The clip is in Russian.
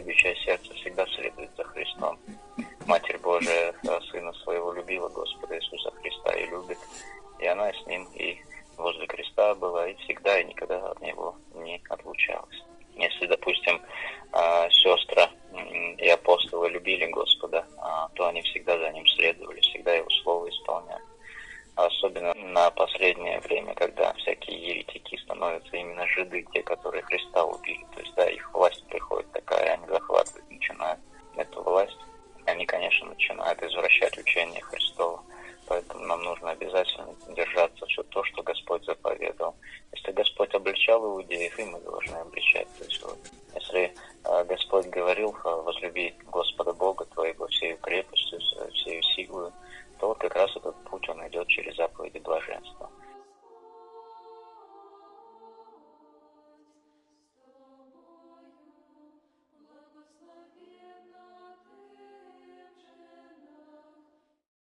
любящее сердце всегда следует за Христом. Матерь Божия Сына Своего любила Господа Иисуса Христа и любит, и она с Ним и возле креста была, и всегда, и никогда от Него не отлучалась. Если, допустим, сестры и апостолы любили Господа, то они всегда за Ним следовали, всегда Его Слово исполняли. Особенно на последнее время, когда всякие еретики становятся именно жиды, те, которые Христа убили. То есть, да, их власть приходит такая, они захватывать начинают эту власть. Они, конечно, начинают извращать учение Христово. Поэтому нам нужно обязательно держаться все то, что Господь заповедовал. Если Господь обличал иудеев, и мы должны обличать. То есть, вот, если Господь говорил: возлюби Господа Бога твоего всею крепостью, всею силою, то вот как раз этот путь, он идет через заповеди блаженства.